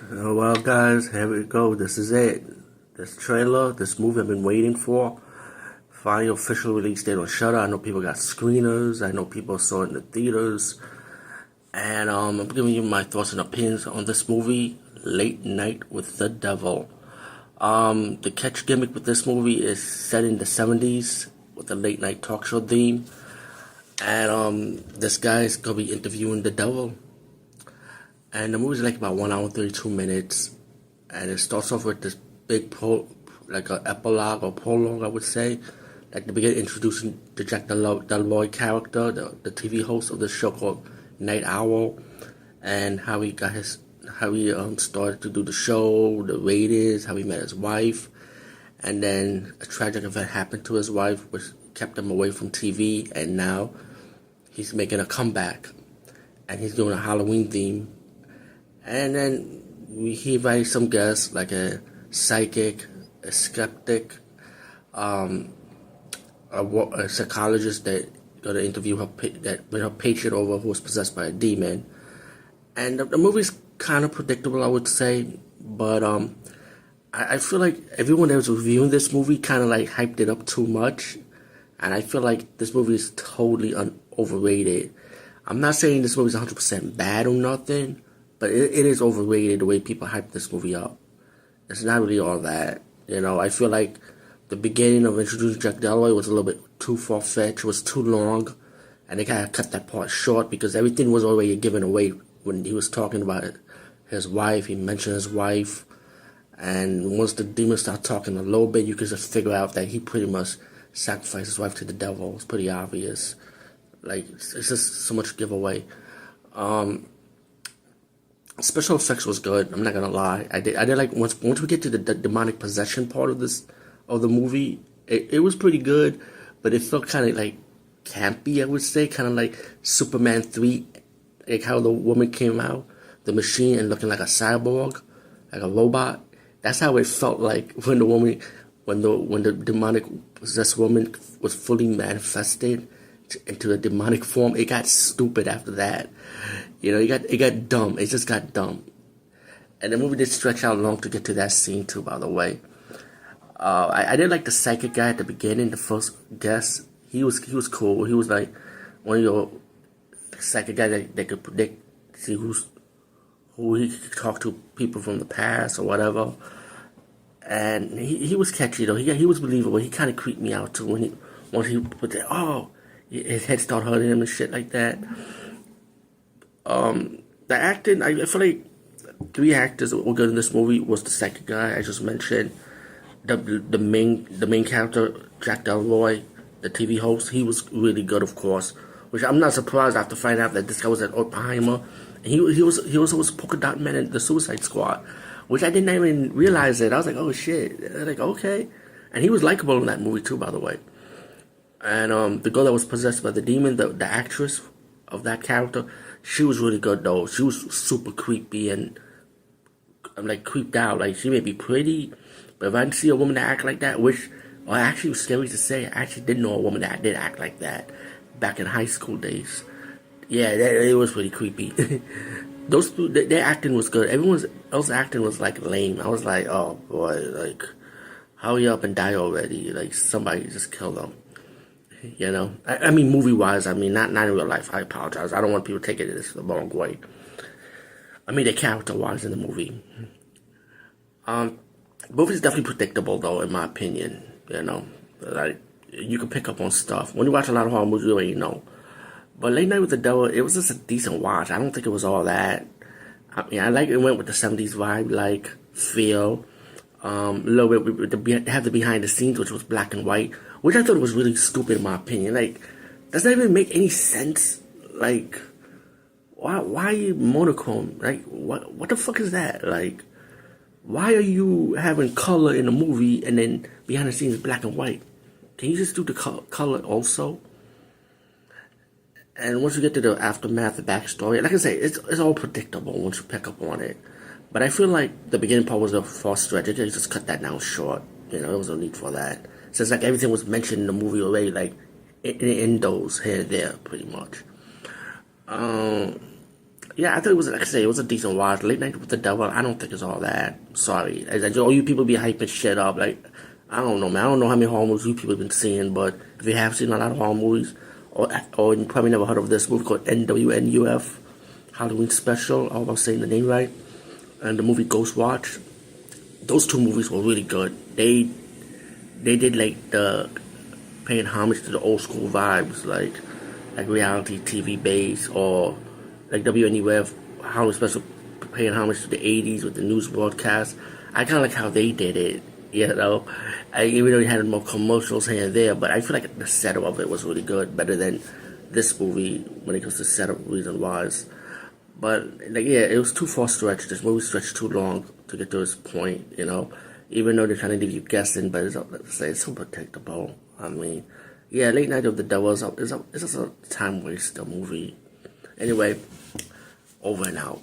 Well, guys, here we go. This is it. This trailer, this movie I've been waiting for. Final official release date on Shudder. I know people got screeners. I know people saw it in the theaters. And I'm giving you my thoughts and opinions on this movie, Late Night with the Devil. The catch gimmick with this movie is set in the 70s with a late night talk show theme. And this guy's gonna be interviewing the devil. And the movie's like about 1 hour 32 minutes, and it starts off with this big like an epilogue or prologue, I would say, like the beginning introducing the Jack Deloy character, the TV host of the show called Night Owl, and how he started to do the show, the ratings, how he met his wife, and then a tragic event happened to his wife, which kept him away from TV, and now he's making a comeback, and he's doing a Halloween theme. And then he invited some guests, like a psychic, a skeptic, a psychologist that got to interview her patient over who was possessed by a demon. And the movie's kind of predictable, I would say, but I feel like everyone that was reviewing this movie kind of like hyped it up too much, and I feel like this movie is totally overrated. I'm not saying this movie is 100% bad or nothing, but it is overrated the way people hype this movie up. It's not really all that. I feel like the beginning of introducing Jack Deloy was a little bit too far-fetched. It was too long. And they kind of cut that part short because everything was already given away when he was talking about his wife. He mentioned his wife. And once the demon started talking a little bit, you could just figure out that he pretty much sacrificed his wife to the devil. It's pretty obvious. Like, it's just so much giveaway. Special effects was good. I'm not gonna lie. I did like once we get to the demonic possession part of the movie, it was pretty good, but it felt kind of like campy. I would say kind of like Superman 3, like how the woman came out, the machine, and looking like a cyborg, like a robot. That's how it felt like when the demonic possessed woman was fully manifested into a demonic form. It got stupid after that. It got dumb. It just got dumb. And the movie did stretch out long to get to that scene too, by the way. I did like the psychic guy at the beginning, the first guest. He was cool. He was like one of your psychic guys that could predict, see who he could talk to, people from the past or whatever. And he was catchy though. He was believable. He kind of creeped me out too once he put that, his head started hurting him and shit like that. The acting, I feel like 3 actors that were good in this movie was the second guy I just mentioned, the main character, Jack Deloy, the TV host. He was really good, of course, which I'm not surprised after finding out that this guy was at Oppenheimer. And he was Polka Dot Man in the Suicide Squad, which I didn't even realize it. I was like, oh shit, like okay, and he was likable in that movie too, by the way. And the girl that was possessed by the demon, the actress of that character, she was really good though. She was super creepy, and I'm like creeped out. Like, she may be pretty, but if I didn't see a woman that act like that, actually it was scary to say, I actually did know a woman that did act like that back in high school days. Yeah, it was pretty creepy. Those two, their acting was good. Everyone else's acting was like lame. I was like, oh boy, like hurry up and die already. Like, somebody just kill them. I mean, movie-wise, not in real life. I apologize. I don't want people taking this the wrong way. I mean, the character-wise in the movie. Movie's definitely predictable, though, in my opinion. Like, you can pick up on stuff. When you watch a lot of horror movies, you already know. But Late Night with the Devil, it was just a decent watch. I don't think it was all that. I mean, I like it went with the 70s vibe, like, feel. A little bit with the behind the scenes, which was black and white, which I thought was really stupid in my opinion. Like, does that even make any sense? Like, why are you monochrome? Like, what the fuck is that? Like, why are you having color in a movie and then behind the scenes black and white? Can you just do the color also? And once you get to the aftermath, the backstory, like I say, it's all predictable once you pick up on it. But I feel like the beginning part was a false stretch. They just cut that down short. There was no need for that. So it's like everything was mentioned in the movie already, like in those here and there, pretty much. Yeah, I thought it was, like I say, it was a decent watch. Late Night with the Devil, I don't think it's all that. Sorry. All you people be hyping shit up. Like, I don't know, man. I don't know how many horror movies you people have been seeing, but if you have seen a lot of horror movies, or you probably never heard of this movie called NWNUF, Halloween Special, I hope I'm saying the name right, and the movie Ghost Watch, those two movies were really good. They did like the paying homage to the old school vibes, like reality TV base, or like WNUF Halloween Special paying homage to the '80s with the news broadcast. I kind of like how they did it, you know. Even though they had more commercials here and there, but I feel like the setup of it was really good, better than this movie when it comes to setup reason wise. But like, yeah, it was too far stretched. This movie stretched too long to get to this point, you know. Even though they're trying to leave you guessing, but it's so predictable. I mean, yeah, Late Night of the Devil is just a time waster movie. Anyway, over and out.